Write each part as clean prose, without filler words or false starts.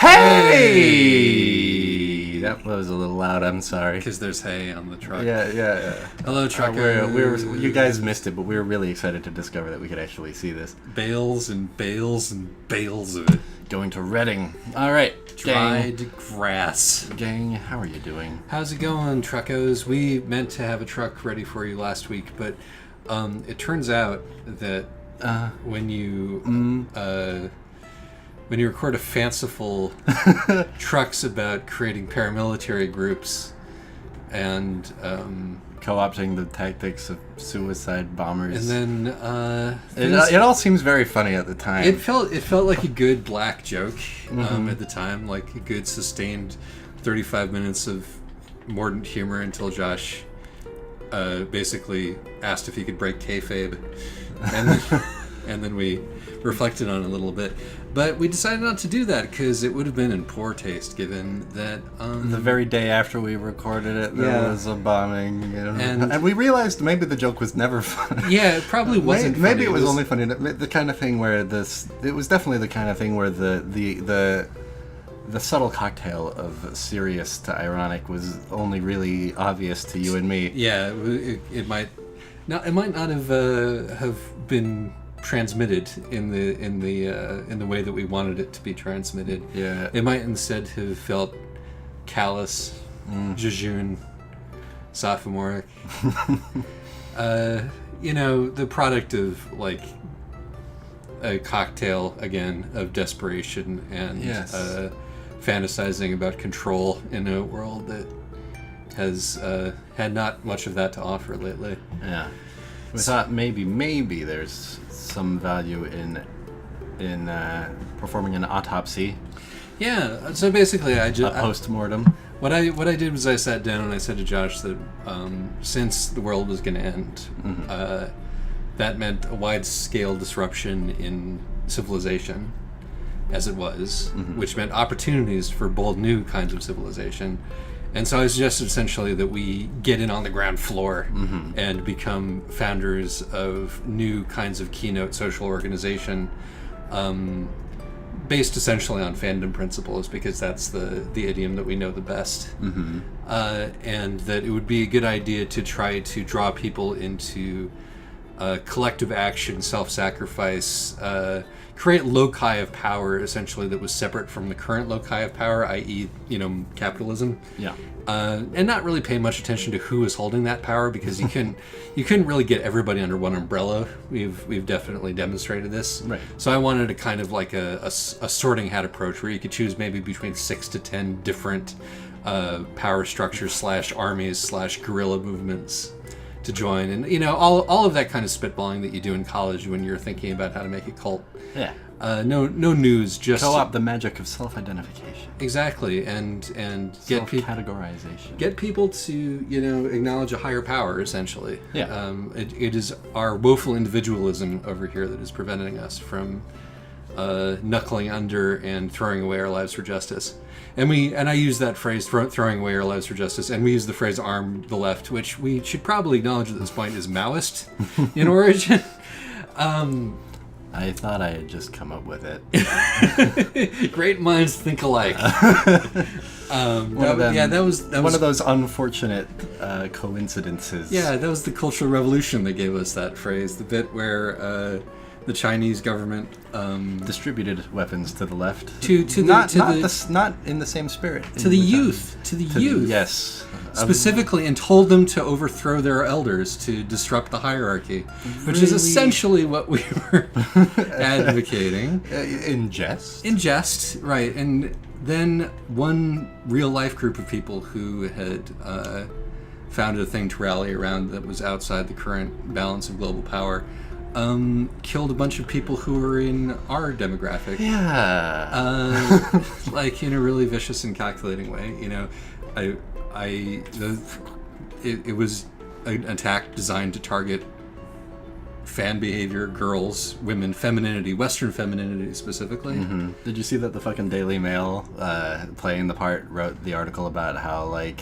Hey! That was a little loud, I'm sorry. Because there's hay on the truck. Yeah. Hello, truckers. You guys missed it, but we were really excited to discover that we could actually see this. Bales and bales and bales of it. Going to Reading. All right, Dried grass. Gang, how are you doing? How's it going, truckos? We meant to have a truck ready for you last week, but it turns out that when you record a fanciful trucks about creating paramilitary groups and co-opting the tactics of suicide bombers, and then it all seems very funny at the time. It felt like a good black joke at the time, like a good sustained 35 minutes of mordant humor until Josh basically asked if he could break kayfabe, and then we reflected on it a little bit. But we decided not to do that because it would have been in poor taste, given that the very day after we recorded it, there was a bombing, and we realized maybe the joke was never funny. Yeah, it probably wasn't. Maybe it was only funny. The kind of thing where it was definitely the kind of thing where the subtle cocktail of serious to ironic was only really obvious to you and me. Yeah, it might not have been transmitted in the way that we wanted it to be transmitted. Yeah, it might instead have felt callous, jejune, sophomoric. The product of like a cocktail again of desperation and fantasizing about control in a world that has had not much of that to offer lately. Yeah, we thought maybe there's some value in performing an autopsy. Yeah, so basically a post-mortem. What I did was I sat down and I said to Josh that since the world was going to end, that meant a wide-scale disruption in civilization, as it was, which meant opportunities for bold new kinds of civilization. And so I suggested essentially that we get in on the ground floor and become founders of new kinds of keynote social organization, based essentially on fandom principles, because that's the idiom that we know the best. And that it would be a good idea to try to draw people into collective action, self-sacrifice, create loci of power essentially that was separate from the current loci of power, i.e., capitalism. Yeah. And not really pay much attention to who is holding that power, because you couldn't really get everybody under one umbrella. We've definitely demonstrated this. Right. So I wanted a kind of like a sorting hat approach where you could choose maybe between 6 to 10 different power structures / armies / guerrilla movements to join, and all of that kind of spitballing that you do in college when you're thinking about how to make a cult. Yeah. No news, just co-opt the magic of self-identification. Exactly, and get self-categorization. Get people to acknowledge a higher power. Essentially, yeah. It is our woeful individualism over here that is preventing us from knuckling under and throwing away our lives for justice. And I use that phrase, throwing away our lives for justice, and we use the phrase arm the left, which we should probably acknowledge at this point is Maoist in origin. I thought I had just come up with it. Great minds think alike. That was one of those unfortunate coincidences. Yeah, that was the Cultural Revolution that gave us that phrase, the bit where the Chinese government distributed weapons to the left, not in the same spirit, to the youth, yes, specifically, and told them to overthrow their elders to disrupt the hierarchy, which is essentially what we were advocating. In jest, right? And then one real life group of people who had founded a thing to rally around that was outside the current balance of global power killed a bunch of people who were in our demographic. Yeah. Like in a really vicious and calculating way. It was an attack designed to target fan behavior, girls, women, femininity, Western femininity specifically. Did you see that the fucking Daily Mail, playing the part, wrote the article about how, like,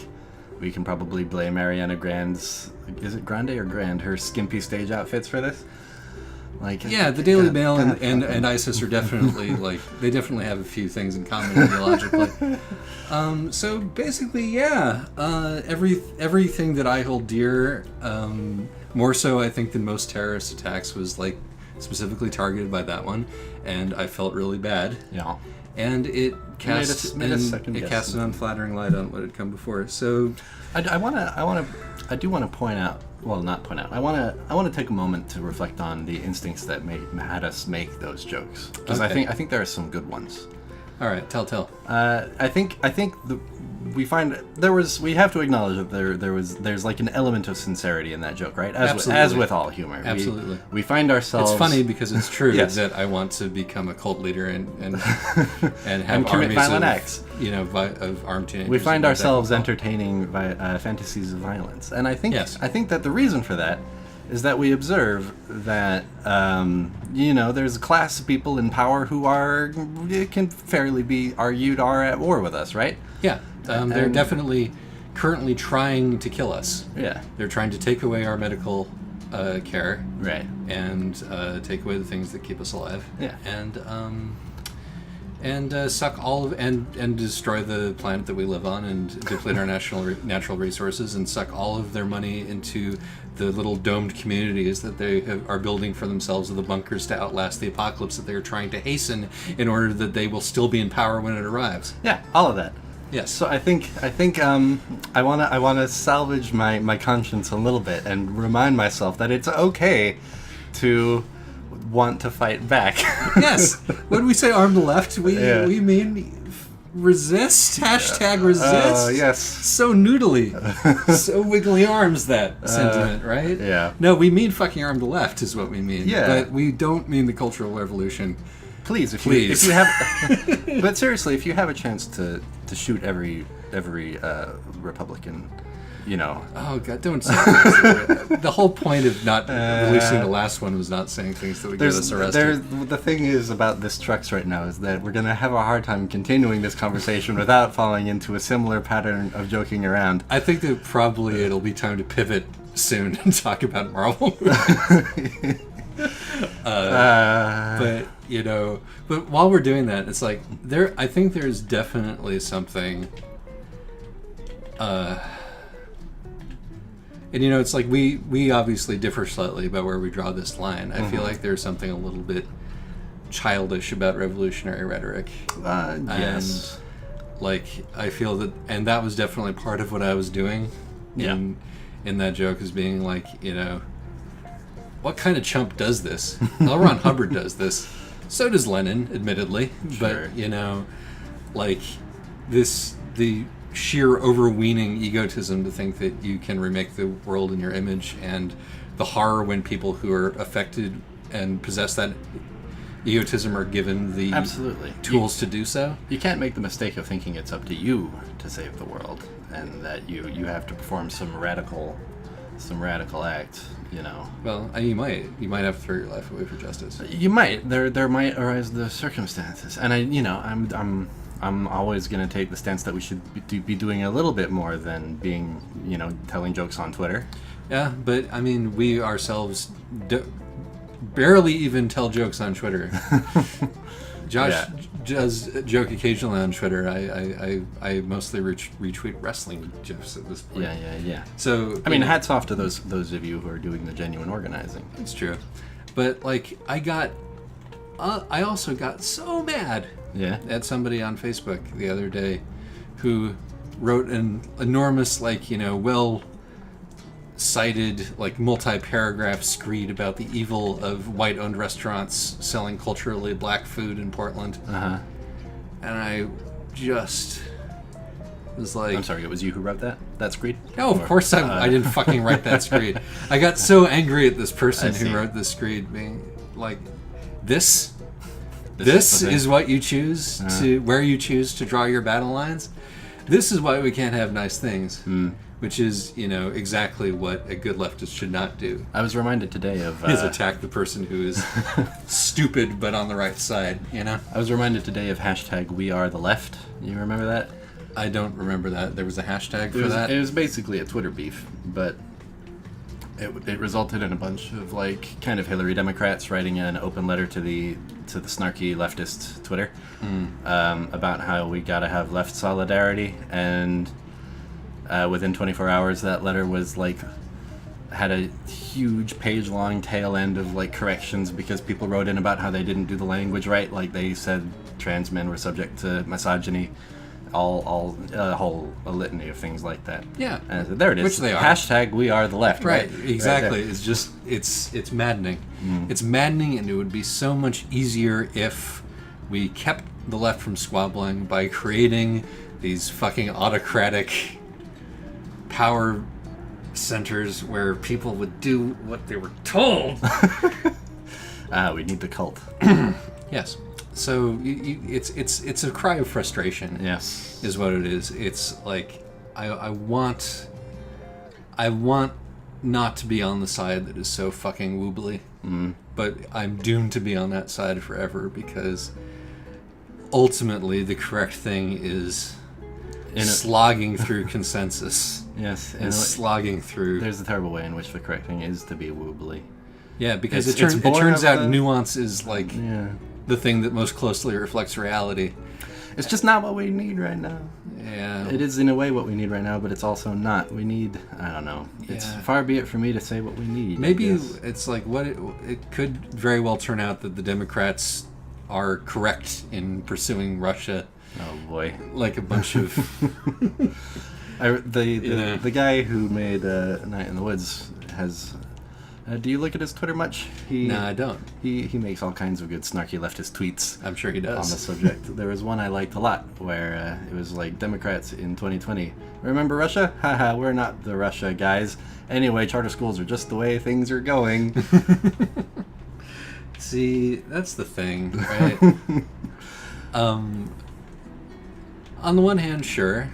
we can probably blame Ariana Grande's, is it Grande or Grand, her skimpy stage outfits for this? Like, Yeah, the Daily God- Mail God- and ISIS are definitely like they definitely have a few things in common ideologically. So basically, yeah, everything that I hold dear, more so I think than most terrorist attacks, was like specifically targeted by that one, and I felt really bad. Yeah. And it cast made us second it guess cast an it. unflattering light on what had come before. So I do want to point out. Well, not point out. I want to take a moment to reflect on the instincts that had us make those jokes, because Okay. I think there are some good ones. all right, tell. I think we have to acknowledge that there's like an element of sincerity in that joke, right? As with all humor. Absolutely. We find ourselves. It's funny because it's true Yes. that I want to become a cult leader and have And commit armies violent of, acts. of armed teenagers. We find that ourselves cult. entertaining fantasies of violence, and I think Yes. that the reason for that is that we observe that there's a class of people in power who can fairly be argued are at war with us, right? Yeah, they're And- definitely currently trying to kill us. Yeah. They're trying to take away our medical care Right. and take away the things that keep us alive. Yeah. And suck all of and destroy the planet that we live on and deplete our natural resources and suck all of their money into the little domed communities that they are building for themselves, of the bunkers to outlast the apocalypse that they're trying to hasten in order that they will still be in power when it arrives. Yeah. All of that. Yes. So I think I wanna salvage my conscience a little bit and remind myself that it's okay to want to fight back. Yes. When we say arm the left, we mean resist. Hashtag resist. Yes. So noodly. So wiggly arms, that sentiment, right? yeah. No, we mean fucking arm the left is what we mean. Yeah. But we don't mean the Cultural Revolution. Please, if Please. you have, but seriously, if you have a chance to shoot every Republican, Oh God! Don't say things. The whole point of not releasing the last one was not saying things that would get us arrested. The thing is about this Trux right now is that we're gonna have a hard time continuing this conversation without falling into a similar pattern of joking around. I think that probably it'll be time to pivot soon and talk about Marvel movies. But while we're doing that, it's like I think there's definitely something. And it's like we obviously differ slightly about where we draw this line. I feel like there's something a little bit childish about revolutionary rhetoric. Yes. Like I feel that, and that was definitely part of what I was doing in that joke, is being like, what kind of chump does this? L. Ron Hubbard does this. So does Lenin, admittedly. Sure. But like the sheer overweening egotism to think that you can remake the world in your image, and the horror when people who are affected and possess that egotism are given the Absolutely. tools to do so. You can't make the mistake of thinking it's up to you to save the world, and that you have to perform some radical act. Well, you might have to throw your life away for justice. You might. There might arise the circumstances, and I'm always going to take the stance that we should be doing a little bit more than being, telling jokes on Twitter. Yeah, but I mean, we ourselves barely even tell jokes on Twitter. Josh does joke occasionally on Twitter. I mostly retweet wrestling jokes at this point. Yeah. So I mean, hats off to those of you who are doing the genuine organizing. it's true, but like I also got so mad at somebody on Facebook the other day who wrote an enormous, well-cited, multi-paragraph screed about the evil of white-owned restaurants selling culturally black food in Portland. Uh-huh. And I just was like... I'm sorry, it was you who wrote that screed? No, of course I didn't fucking write that screed. I got so angry at this person who wrote this screed, being like, This is what you choose where you choose to draw your battle lines. This is why we can't have nice things, which is, exactly what a good leftist should not do. I was reminded today of... Is attack the person who is stupid but on the right side, I was reminded today of hashtag We Are the Left. You remember that? I don't remember that. There was a hashtag for that? It was basically a Twitter beef, but it resulted in a bunch of like kind of Hillary Democrats writing an open letter to the snarky leftist Twitter about how we gotta have left solidarity, and within 24 hours that letter was like had a huge page-long tail end of like corrections because people wrote in about how they didn't do the language right, like they said trans men were subject to misogyny, a whole litany of things like that. Yeah. And so there it is. Which they are. Hashtag we are the left. Right, Right, exactly. Right It's just it's maddening. It's maddening, and it would be so much easier if we kept the left from squabbling by creating these fucking autocratic power centers where people would do what they were told. We need the cult. Yes. So it's a cry of frustration. Yes. Is what it is. It's like I want not to be on the side that is so fucking woobly, but I'm doomed to be on that side forever because ultimately the correct thing is slogging through consensus. Yes. And slogging through. There's a terrible way in which the correct thing is to be woobly. Yeah, because It's it born turns of out the- nuance is like Yeah. the thing that most closely reflects reality. It's just not what we need right now. Yeah. It is in a way what we need right now, but it's also not. We need, I don't know. It's Yeah. far be it for me to say what we need. I Maybe guess. it's like what it could very well turn out that the Democrats are correct in pursuing Russia Oh boy. like a bunch of Yeah. The guy who made Night in the Woods has. Do you look at his Twitter much? No, I don't. He makes all kinds of good snarky leftist tweets I'm sure he on the does. subject. There was one I liked a lot where it was like Democrats in 2020. Remember Russia? Haha, we're not the Russia guys. Anyway, charter schools are just the way things are going. See, that's the thing, right? On the one hand, sure.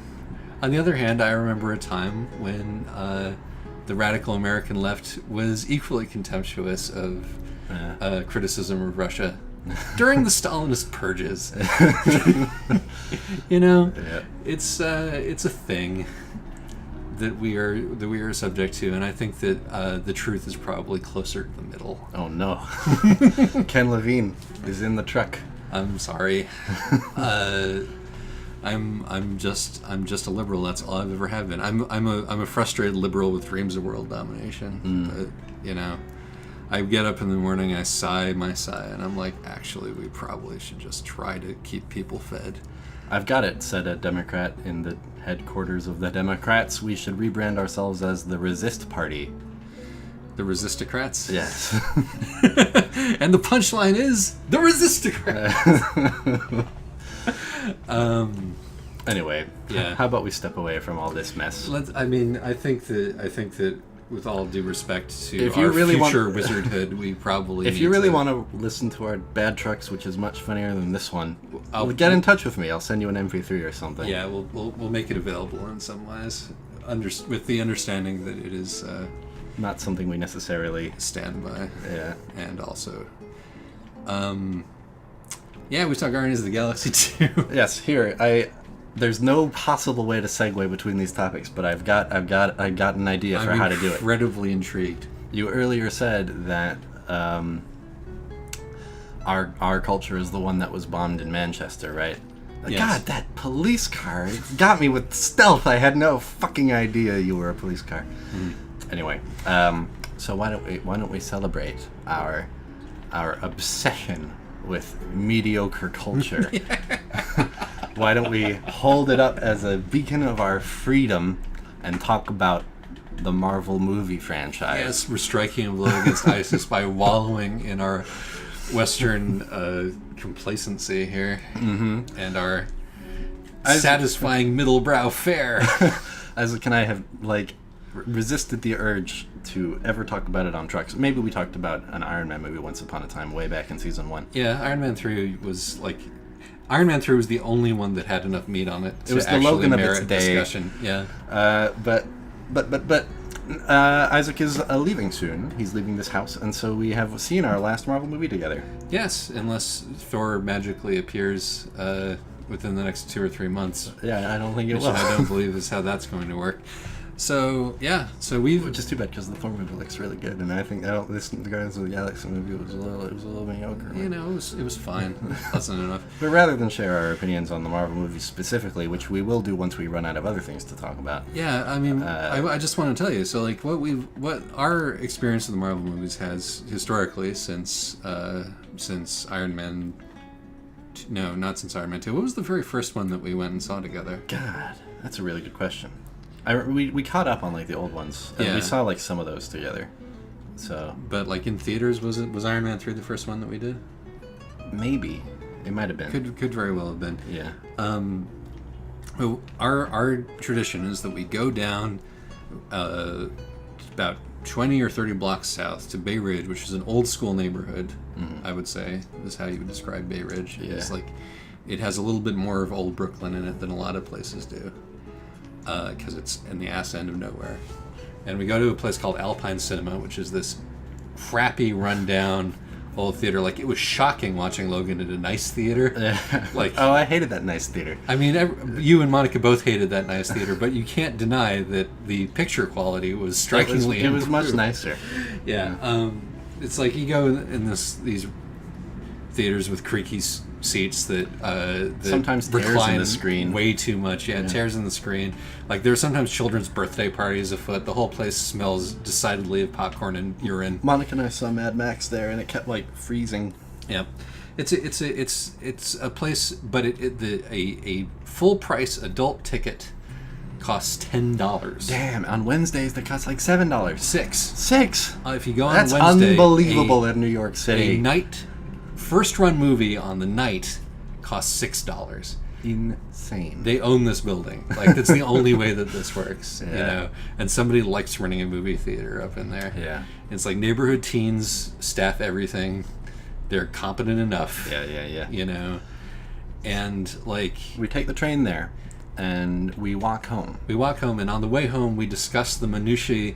On the other hand, I remember a time when the radical American left was equally contemptuous of criticism of Russia during the Stalinist purges. You know, Yeah. it's a thing that we are subject to, and I think that the truth is probably closer to the middle. Oh no. Ken Levine is in the truck. I'm sorry. I'm just a liberal. That's all I've ever have been. I'm a frustrated liberal with dreams of world domination. But, you know, I get up in the morning, I sigh my sigh, and I'm like, actually, we probably should just try to keep people fed. I've got it, said a Democrat in the headquarters of the Democrats. We should rebrand ourselves as the Resist Party. The Resistocrats. Yes. And the punchline is the Resistocrats. Anyway, Yeah. how about we step away from all this mess? I think that with all due respect to If you our really want- future wizardhood, we probably If need you really to, want to listen to our bad trucks, which is much funnier than this one, I'll- get in touch with me. I'll send you an MP3 or something. Yeah, we'll make it available in some ways, with the understanding that it is Not something we necessarily. standby, Yeah. and also, yeah, we saw Guardians of the Galaxy 2. Yes. Here, there's no possible way to segue between these topics, but I've got an idea for I'm how to do it. incredibly intrigued. You earlier said that our culture is the one that was bombed in Manchester, right? Yes. God, that police car got me with stealth. I had no fucking idea you were a police car. Anyway, so why don't we celebrate our obsession with mediocre culture? Why don't we hold it up as a beacon of our freedom and talk about the Marvel movie franchise? Yes, we're striking a blow against ISIS by wallowing in our Western complacency here, and our satisfying middlebrow fare. Can I have resisted the urge to ever talk about it on trucks? Maybe we talked about an Iron Man movie once upon a time, way back in season 1. Yeah, Iron Man 3 was Iron Man 3 was the only one that had enough meat on it to was the actually Logan of its merit day. discussion. Yeah. But Isaac is leaving soon. He's leaving this house, and so we have seen our last Marvel movie together. Yes, unless Thor magically appears within the next 2 or 3 months, Yeah, I don't think it which will. I don't believe is how that's going to work. So yeah, so we've Which is too bad because the Thor movie looks really good, and I think the Guardians of the Galaxy movie was a little mediocre. it was fine, pleasant enough. But rather than share our opinions on the Marvel movies specifically, which we will do once we run out of other things to talk about. Yeah, I mean, I just want to tell you. So like what our experience of the Marvel movies has historically since Iron Man. No, not since Iron Man 2. What was the very first one that we went and saw together? God, that's a really good question. We caught up on like the old ones, and we saw like some of those together. So, but like in theaters, was Iron Man 3 the first one that we did? Maybe it might have been. Could very well have been. Yeah. Our tradition is that we go down about 20 or 30 blocks south to Bay Ridge, which is an old school neighborhood. I would say is how you would describe Bay Ridge. Yeah. It's like it has a little bit more of old Brooklyn in it than a lot of places do. Because it's in the ass end of nowhere. And we go to a place called Alpine Cinema, which is this crappy, rundown old theater. Like, it was shocking watching Logan at a nice theater. Like, oh, I hated that nice theater. I mean, you and Monica both hated that nice theater, but you can't deny that the picture quality was strikingly It was much improved. nicer. Yeah. It's like you go in these theaters with creaky seats that sometimes tears in recline the screen way too much. Yeah, tears in the screen. Like there's sometimes children's birthday parties afoot. The whole place smells decidedly of popcorn and urine. Monica and I saw Mad Max there, and it kept like freezing. Yeah, it's a place, but a full price adult ticket costs $10. Damn, on Wednesdays they cost like $7. $6. If you go on That's Wednesday, unbelievable in New York City. A night first run movie on the night costs $6. Insane. They own this building. Like that's the only way that this works. Yeah. You know, and somebody likes running a movie theater up in there. Yeah. It's like neighborhood teens staff everything. They're competent enough. Yeah. You know, and like We take the train there, and we walk home. we walk home, and on the way home we discuss the minutiae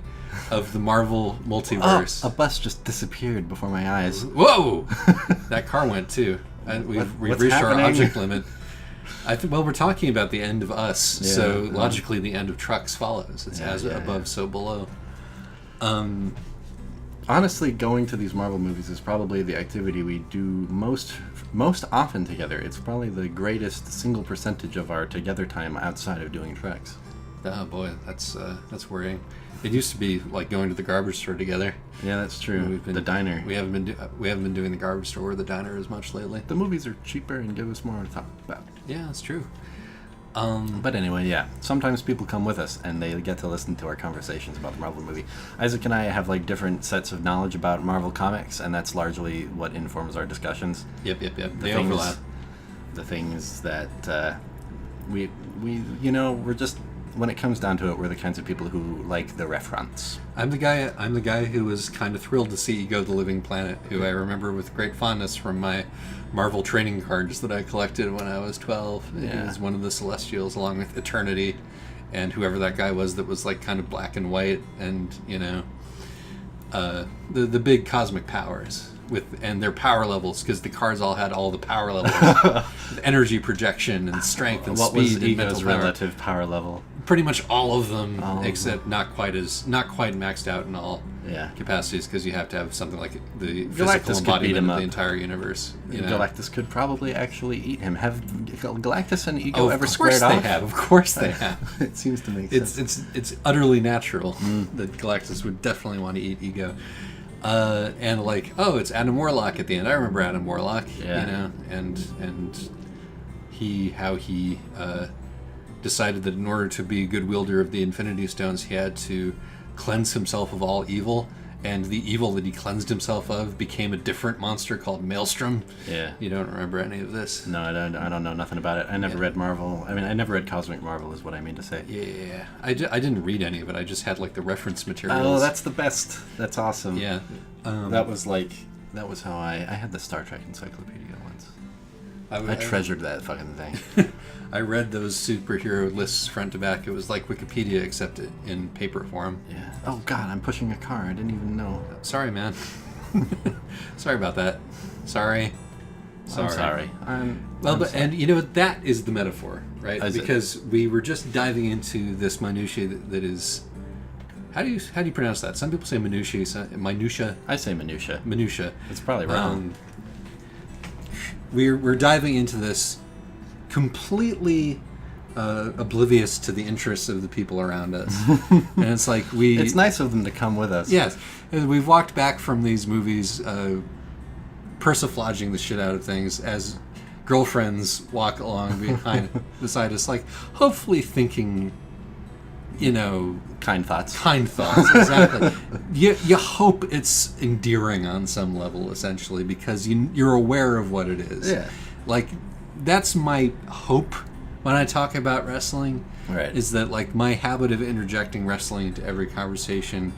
of the Marvel multiverse. A bus just disappeared before my eyes. Whoa! That car went too. And we've What's reached happening? our object limit. Well, we're talking about the end of Us, Yeah, so logically the end of Trucks follows. It's as yeah, above, yeah. so below. Honestly, going to these Marvel movies is probably the activity we do most often together. It's probably the greatest single percentage of our together time outside of doing treks. Oh boy, that's worrying. It used to be like going to the garbage store together. Yeah, that's true. We've been the diner. We haven't been doing the garbage store or the diner as much lately. The movies are cheaper and give us more to talk about. Yeah, that's true. But anyway, yeah. Sometimes people come with us and they get to listen to our conversations about the Marvel movie. Isaac and I have like different sets of knowledge about Marvel comics, and that's largely what informs our discussions. Yep. They overlap. The things that we we're just, when it comes down to it, we're the kinds of people who like the reference. I'm the guy who was kind of thrilled to see Ego the Living Planet, who I remember with great fondness from my Marvel trading cards that I collected when I was 12. Yeah. He was one of the Celestials along with Eternity and whoever that guy was that was like kind of black and white, and the big cosmic powers and their power levels, because the cards all had all the power levels, energy projection and strength and What speed was and Ego's mental power. relative power level? Pretty much all of them, All of except not quite maxed out in all Yeah. capacities, because you have to have something like the Galactus physical could beat embodiment him of the up. entire universe. You know? Galactus could probably actually eat him. Have Galactus and Ego Oh, ever of course squared they off? have. Of course they have. It seems to make sense. It's utterly natural that Galactus would definitely want to eat Ego. And like, it's Adam Warlock at the end. I remember Adam Warlock. Yeah. And he decided that in order to be a good wielder of the Infinity Stones, he had to cleanse himself of all evil, and the evil that he cleansed himself of became a different monster called Maelstrom. Yeah. You don't remember any of this? No, I don't know nothing about it. I never read Marvel. I mean, I never read Cosmic Marvel, is what I mean to say. Yeah. I didn't read any of it. I just had like the reference materials. Oh, that's the best. That's awesome. Yeah. That was how I had the Star Trek encyclopedia once. I treasured that fucking thing. I read those superhero lists front to back. It was like Wikipedia, except in paper form. Yeah. Oh God, I'm pushing a car. I didn't even know. Sorry, man. Sorry about that. Sorry. I'm sorry. And you know what? That is the metaphor, right? Is it? Because we were just diving into this minutiae that is How do you pronounce that? Some people say minutia. Minutia. I say minutia. Minutia. It's probably wrong. We're diving into this completely oblivious to the interests of the people around us, and it's like It's nice of them to come with us. Yes, and we've walked back from these movies, persiflaging the shit out of things as girlfriends walk along beside us, like hopefully thinking, Kind thoughts. Exactly. You hope it's endearing on some level, essentially, because you're aware of what it is. Yeah. Like, that's my hope when I talk about wrestling. Right. Is that, like, my habit of interjecting wrestling into every conversation,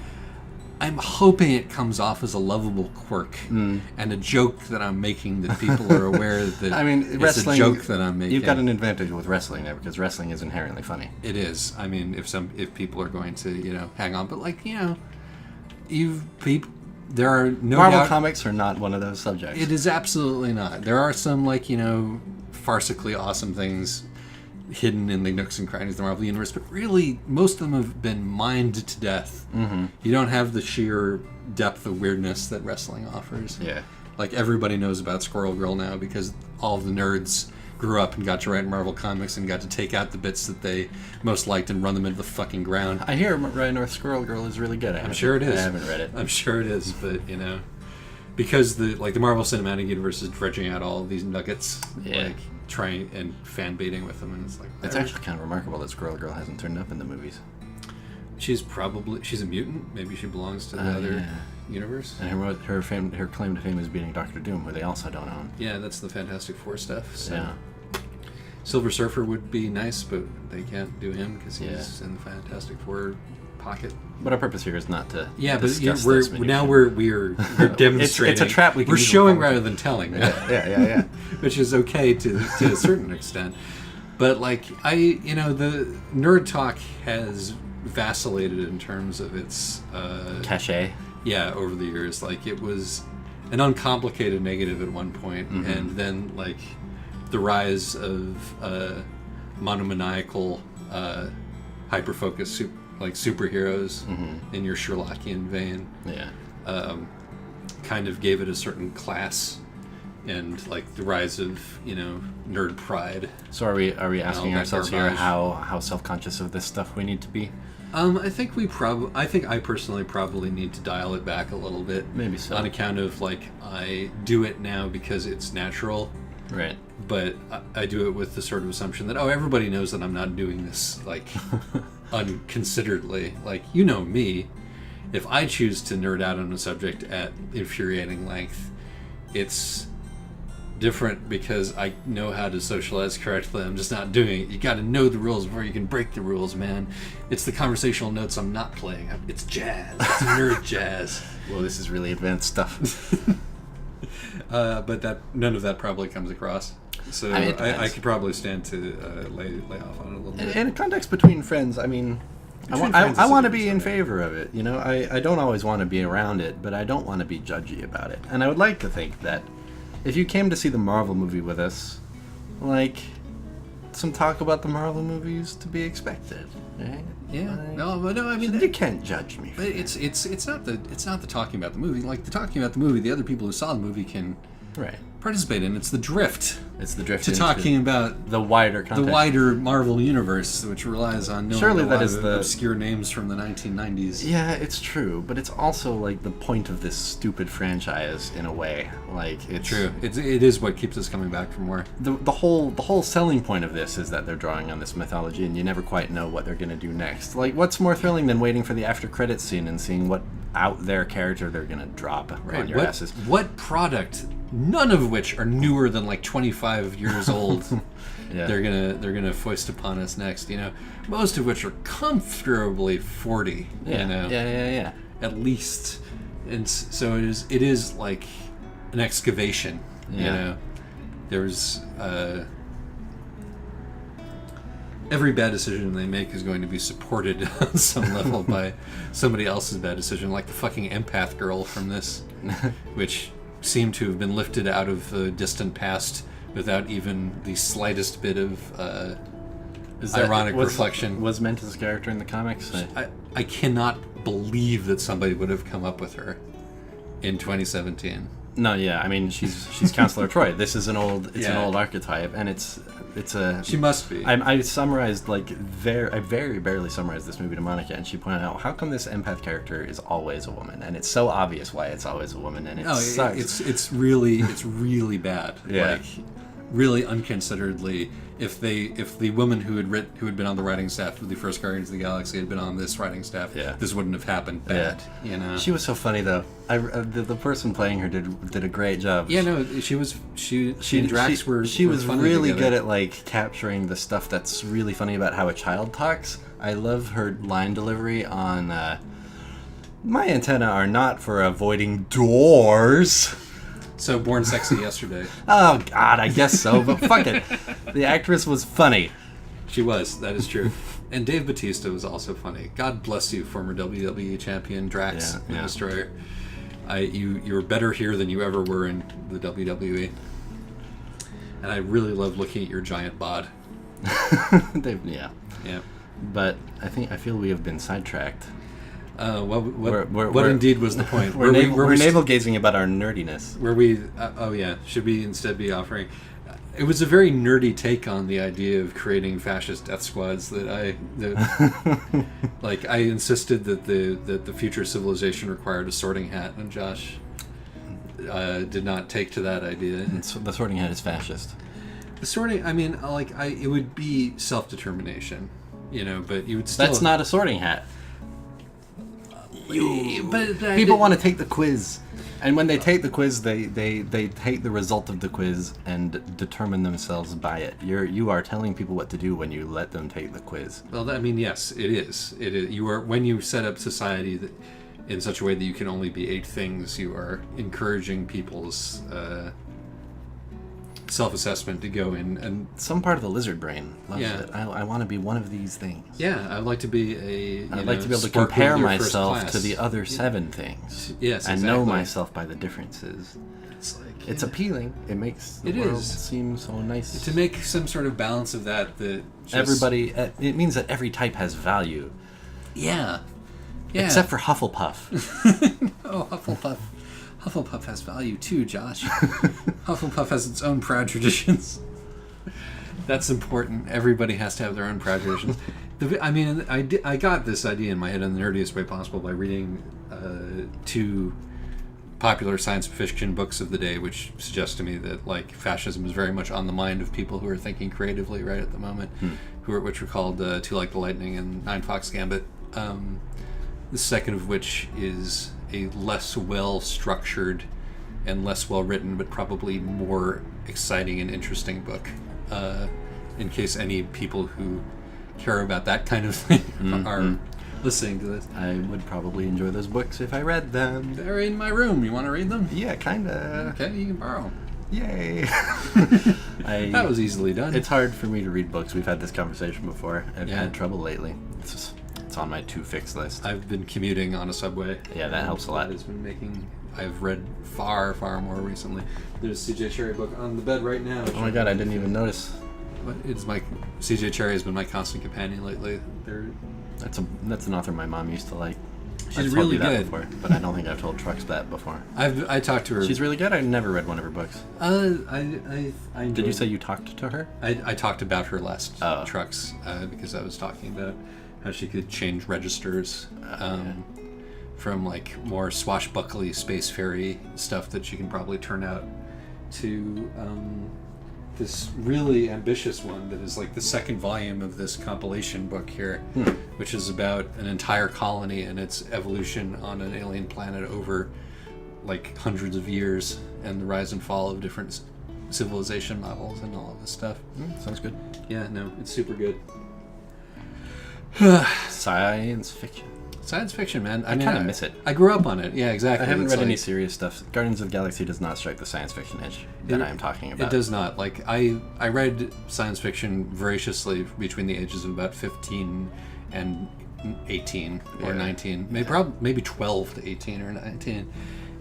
I'm hoping it comes off as a lovable quirk and a joke that I'm making that people are aware that I mean, it's wrestling, a joke that I'm making. You've got an advantage with wrestling there because wrestling is inherently funny. It is. I mean, if people are going to, hang on, but like, there are no Marvel doubt, comics are not one of those subjects. It is absolutely not. There are some, like, farcically awesome things hidden in the nooks and crannies of the Marvel Universe, but really, most of them have been mined to death. Mm-hmm. You don't have the sheer depth of weirdness that wrestling offers. Yeah. Like, everybody knows about Squirrel Girl now because all of the nerds grew up and got to write Marvel comics and got to take out the bits that they most liked and run them into the fucking ground. I hear Ryan North Squirrel Girl is really good. I'm sure it is. I haven't read it. I'm sure it is, but, because the Marvel Cinematic Universe is dredging out all of these nuggets, like, trying and fan baiting with them, and it's like... It's actually kind of remarkable that Squirrel Girl hasn't turned up in the movies. She's a mutant. Maybe she belongs to the other universe. And her claim to fame is beating Doctor Doom, who they also don't own. Yeah, that's the Fantastic Four stuff. So. Yeah. Silver Surfer would be nice, but they can't do him because he's in the Fantastic Four pocket. But our purpose here is not to discuss we're demonstrating. It's a trap we can We're showing rather than telling. Yeah. Which is okay to a certain extent. But like the Nerd Talk has vacillated in terms of its cachet. Yeah, over the years, like it was an uncomplicated negative at one point, and then like the rise of monomaniacal, hyper-focused superheroes in your Sherlockian vein. Yeah. Kind of gave it a certain class, and like the rise of nerd pride. So are we asking ourselves here how self-conscious of this stuff we need to be? I think I personally probably need to dial it back a little bit. Maybe so. On account of like I do it now because it's natural. Right. But I do it with the sort of assumption that everybody knows that I'm not doing this like unconsideredly. Like me, if I choose to nerd out on a subject at infuriating length, it's different because I know how to socialize correctly. I'm just not doing it. You got to know the rules before you can break the rules, man. It's the conversational notes I'm not playing. It's jazz. It's nerd jazz. Well, this is really advanced stuff. But none of that probably comes across. So I could probably stand to lay off on it a little bit. In a context between friends, I mean, I want to be in favor of it. I don't always want to be around it, but I don't want to be judgy about it. And I would like to think that if you came to see the Marvel movie with us, like, some talk about the Marvel movies to be expected, right? Yeah. Like, I mean, you can't judge me. But it's not the talking about the movie. Like, the talking about the movie, the other people who saw the movie can participate in. It's the drift. It's the drift to talking about the wider context. The wider Marvel universe, which relies on knowing Surely a that lot is of obscure names from the 1990s. Yeah, it's true, but it's also like the point of this stupid franchise in a way. Like, it's true. It is what keeps us coming back for more. The whole selling point of this is that they're drawing on this mythology, and you never quite know what they're going to do next. Like, what's more thrilling than waiting for the after credits scene and seeing what out there character they're going to drop on your asses? What product? None of which are newer than like 25 years old. Yeah. They're gonna foist upon us next. Most of which are comfortably 40. Yeah. At least, and so it is like an excavation. Yeah. There's every bad decision they make is going to be supported on some level by somebody else's bad decision, like the fucking empath girl from this, which seem to have been lifted out of the distant past without even the slightest bit of ironic reflection. Was Mantis a character in the comics? I cannot believe that somebody would have come up with her in 2017. No, yeah, I mean she's Counselor Troy. This is an old an old archetype, and it's a. She must be. I summarized I very barely summarized this movie to Monica, and she pointed out how come this empath character is always a woman, and it's so obvious why it's always a woman, and it sucks. It's really bad. Yeah. Like, really unconsideredly, if the woman who had been on the writing staff of the first Guardians of the Galaxy had been on this writing staff, this wouldn't have happened. Bad, you know. She was so funny though. The person playing her did a great job. Yeah, no, she and Drax were funny really together. good at like capturing the stuff that's really funny about how a child talks. I love her line delivery on my antennae are not for avoiding doors. So Born Sexy yesterday. Oh God, I guess so, but fuck it. The actress was funny. She was. That is true. And Dave Bautista was also funny. God bless you, former WWE champion Drax the Destroyer. You were better here than you ever were in the WWE. And I really love looking at your giant bod. Yeah. But I feel we have been sidetracked. What indeed was the point? We're navel gazing about our nerdiness. Should we instead be offering? It was a very nerdy take on the idea of creating fascist death squads that I insisted that the future civilization required a sorting hat, and Josh did not take to that idea. And so the sorting hat is fascist. The sorting, I mean, it would be self-determination, you know, but you would still. That's not a sorting hat. People want to take the quiz, and when they take the quiz, they take the result of the quiz and determine themselves by it. You are telling people what to do when you let them take the quiz. Well, I mean, yes, it is. It is. You are, when you set up society in such a way that you can only be 8 things, you are encouraging people's self-assessment to go in, and some part of the lizard brain loves it. I want to be one of these things. Yeah, I'd like to be I'd like to be able to compare myself to the other 7 things. Yes, and know myself by the differences. It's appealing. It makes the world seem so nice. To make some sort of balance of that just... everybody. It means that every type has value. Yeah. Except for Hufflepuff. Oh, Hufflepuff. Hufflepuff has value too, Josh. Hufflepuff has its own proud traditions. That's important. Everybody has to have their own proud traditions. I got this idea in my head in the nerdiest way possible by reading 2 popular science fiction books of the day, which suggests to me that like fascism is very much on the mind of people who are thinking creatively right at the moment, which were called Two Like the Lightning and Nine Fox Gambit. The second of which is a less well-structured and less well-written, but probably more exciting and interesting book. In case any people who care about that kind of thing are listening to this. I would probably enjoy those books if I read them. They're in my room. You want to read them? Yeah, kinda. Okay, you can borrow. Yay. That was easily done. It's hard for me to read books. We've had this conversation before. I've had trouble lately. It's on my to-fix list. I've been commuting on a subway. Yeah, that helps a lot. I've read far, far more recently. There's a CJ Cherry book on the bed right now. Oh my god, I didn't even notice. CJ Cherry has been my constant companion lately. That's an author my mom used to like. She's really good. Before, but I don't think I've told Trux that before. I talked to her. She's really good. I never read one of her books. Did you say you talked to her? I talked about her last Trux because I was talking about how she could change registers from like more swashbuckly space fairy stuff that she can probably turn out to this really ambitious one that is like the second volume of this compilation book here, which is about an entire colony and its evolution on an alien planet over like hundreds of years and the rise and fall of different civilization models and all of this stuff. Sounds good. Yeah, no, it's super good. Science fiction. Science fiction, man. I kind of miss it. I grew up on it. Yeah, exactly. I haven't read any serious stuff. Guardians of the Galaxy does not strike the science fiction edge that I am talking about. It does not. Like I read science fiction voraciously between the ages of about 15 and 18 or 19, maybe 12 to 18 or 19.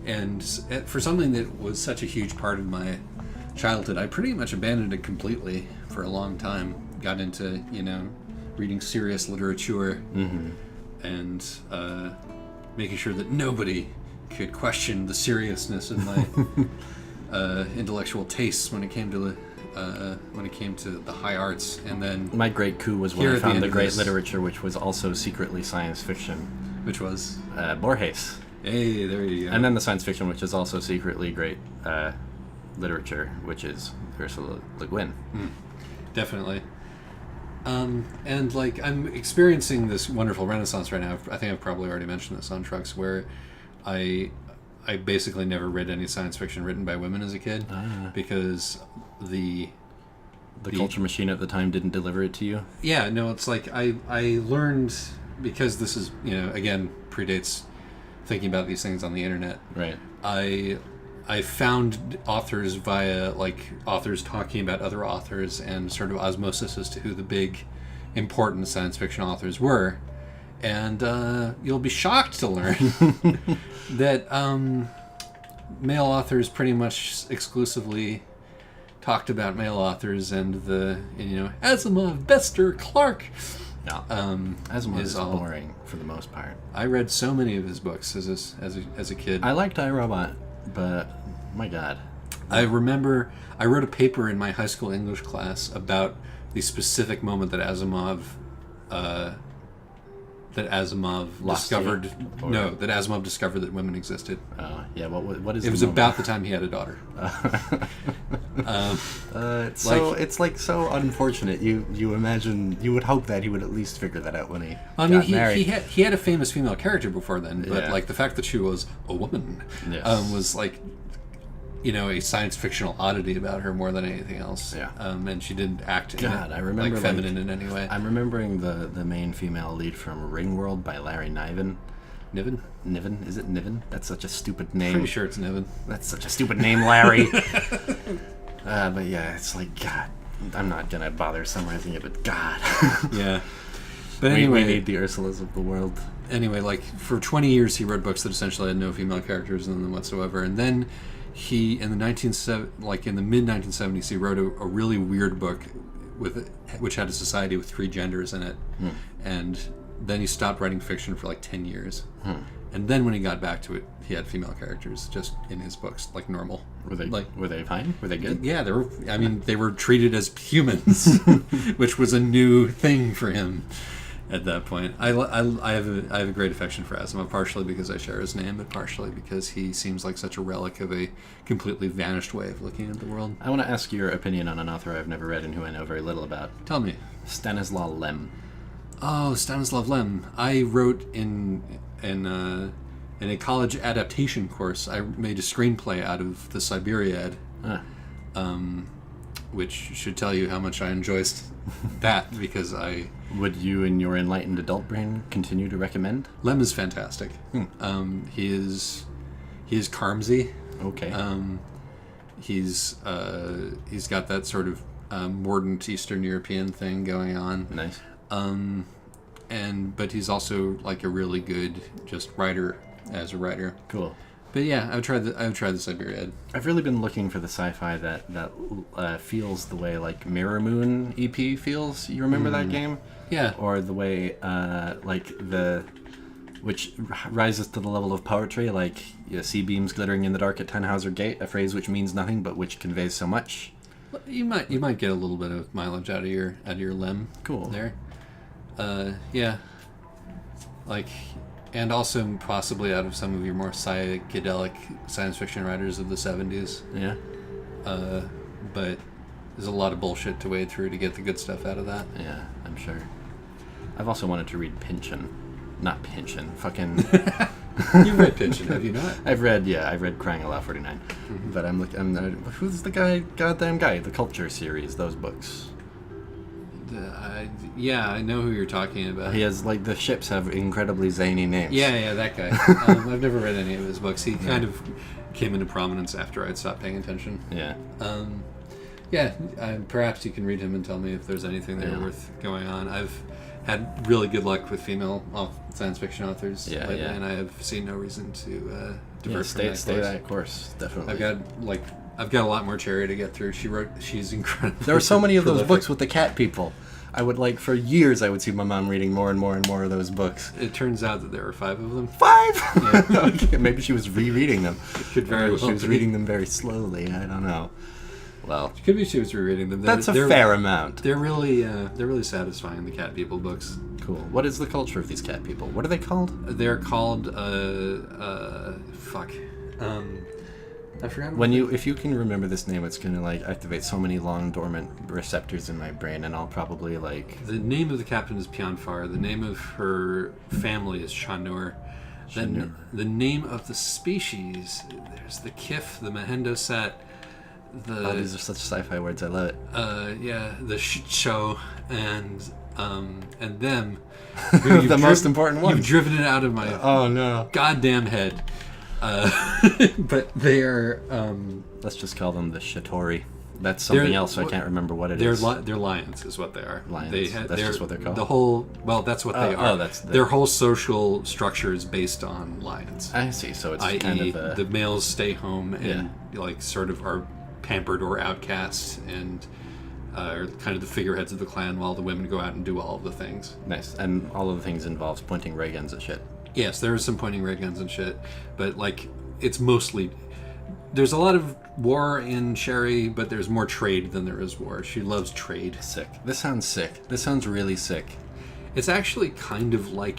And for something that was such a huge part of my childhood, I pretty much abandoned it completely for a long time. Got into, reading serious literature and making sure that nobody could question the seriousness of my intellectual tastes when it came to the high arts. And then My great coup was when Here I at the found end the of great this- literature, which was also secretly science fiction. which was, Borges. hey, there you go. And then the science fiction, which is also secretly great literature, which is Ursula Le Guin. Definitely. And like I'm experiencing this wonderful renaissance right now. I think I've probably already mentioned this on Trucks, where I basically never read any science fiction written by women as a kid because the Culture Machine at the time didn't deliver it to you. it's like I learned, because this is again predates thinking about these things on the internet. Right. I found authors via authors talking about other authors and sort of osmosis as to who the big important science fiction authors were, and you'll be shocked to learn that male authors pretty much exclusively talked about male authors, and Asimov, Bester, Clarke. No. Asimov is all- boring for the most part. I read so many of his books as a kid. I liked iRobot, but my God. I remember I wrote a paper in my high school English class about the specific moment that Asimov Lost discovered. you? Or- No, that Asimov discovered that women existed. Yeah. What is? It was about the time he had a daughter. It's so unfortunate. You imagine, you would hope that he would at least figure that out when he I mean, got married. he had a famous female character before then, but Yeah. like the fact that she was a woman Yes. was like a science fictional oddity about her more than anything else. Yeah. And she didn't act God, I remember, like feminine in any way. I'm remembering the main female lead from Ringworld by Larry Niven. Niven? Niven? Is it Niven? That's such a stupid name. Pretty sure it's Niven. That's such a stupid name, Larry. But yeah, it's like, God, I'm not gonna bother summarizing it, but God. Yeah. But we anyway, need the Ursulas of the world. like for 20 years he wrote books that essentially had no female characters in them whatsoever, and then he in the mid 1970s he wrote a really weird book which had a society with 3 genders in it, and then he stopped writing fiction for like 10 years, and then when he got back to it he had female characters just in his books like normal. Were they fine? Were they good? Yeah, they were treated as humans, which was a new thing for him at that point. I have a great affection for Asimov, partially because I share his name, but partially because he seems like such a relic of a completely vanished way of looking at the world. I want to ask your opinion on an author I've never read and who I know very little about. Tell me. Stanislaw Lem. Oh, Stanislav Lem. I wrote in a college adaptation course. I made a screenplay out of the Siberiad, which should tell you how much I enjoy that, because Would you, in your enlightened adult brain, continue to recommend? Lem is fantastic. He is Carmsy. Okay. He's got that sort of mordant Eastern European thing going on. Nice. But he's also like a really good just writer as a writer. Cool. But yeah, I would try the Siberiad. I've really been looking for the sci-fi that feels the way like Mirror Moon EP feels. You remember that game? Yeah. Or the way which rises to the level of poetry, like sea beams glittering in the dark at Tannhauser Gate, a phrase which means nothing but which conveys so much. You might get a little bit of mileage out of your Lem. Cool. There. Yeah. Like, and also possibly out of some of your more psychedelic science fiction writers of the 70s. Yeah. But there's a lot of bullshit to wade through to get the good stuff out of that. Yeah, I'm sure. I've also wanted to read Pynchon. Not Pynchon. Fucking... You've read Pynchon, have you not? I've read Crying Aloud 49. But who's the goddamn guy? The Culture series, those books. Yeah, I know who you're talking about. He has, the ships have incredibly zany names. Yeah, that guy. I've never read any of his books. He kind of came into prominence after I'd stopped paying attention. Yeah. Perhaps you can read him and tell me if there's anything there worth going on. I've had really good luck with female science fiction authors lately, and I have seen no reason to divert from that Stay course. that course, definitely. I've got I've got a lot more Cherry to get through. She's incredible. There are so many of those books with the cat people. I would like, for years, I would see my mom reading more and more and more of those books. It turns out that there were 5 of them. 5? Yeah. Okay, maybe she was rereading them. Could very Or well she was be. reading them very slowly. I don't know. Well, Could be she was rereading them. that's a fair amount. They're really satisfying, the cat people books. Cool. What is the culture of these cat people? What are they called? They're called fuck. I forgot. If you can remember this name, it's gonna like activate so many long dormant receptors in my brain, and I'll probably like. The name of the captain is Pianfar. The name of her family is Shanur. Then the name of the species, there's the Kif, the Mahendo-Set, Oh, these are such sci-fi words. I love it. the Shicho, and them. The most important one. You've driven it out of my Oh no. goddamn head. But they are. Let's just call them the Shatori. That's something else. So I can't remember what it is. They're lions, is what they are. Lions. That's just what they're called. The whole. Well, that's what they are. Oh, that's their whole social structure is based on lions. I see. So it's I.e., kind of a, the males stay home and like sort of are pampered or outcast and are kind of the figureheads of the clan, while the women go out and do all of the things. nice. And all of the things involves pointing ray guns at shit. Yes, there is some pointing ray guns and shit, but like it's mostly. There's a lot of war in Sherry, but there's more trade than there is war. She loves trade. Sick. This sounds sick. This sounds really sick. It's actually kind of like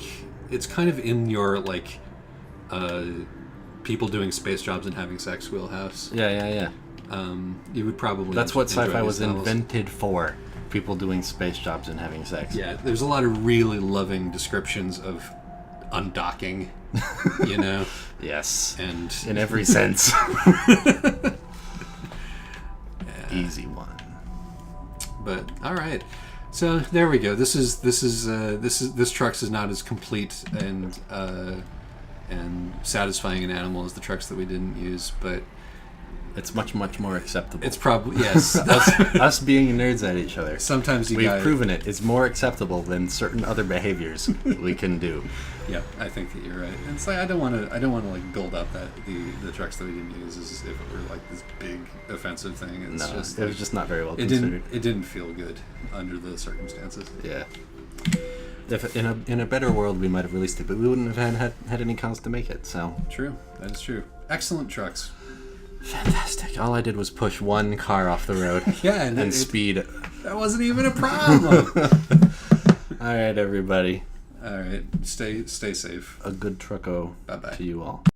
it's kind of in your like people doing space jobs and having sex wheelhouse. Yeah. You would probably That's what enjoy sci-fi these was novels. invented for. People doing space jobs and having sex. Yeah, there's a lot of really loving descriptions of undocking, you know, Yes. and In every sense. Easy one. but all right. So there we go. This Trux is not as complete and satisfying an animal as the Trux that we didn't use, but It's much, much more acceptable. it's probably yes. Us being nerds at each other. Sometimes you We've guys. proven it. It's more acceptable than certain other behaviors we can do. Yeah, I think that you're right. And it's like I don't want to like build up that the Trux that we didn't use as if it were like this big offensive thing. It's No, just it was just not very well it considered. didn't feel good under the circumstances. Yeah. If in a better world we might have released it, but we wouldn't have had any cause to make it. So True, that is true. Excellent Trux. fantastic. All I did was push one car off the road. Yeah, and speed. that wasn't even a problem. All right, everybody. All right, stay safe. A good trucko Bye-bye. to you all.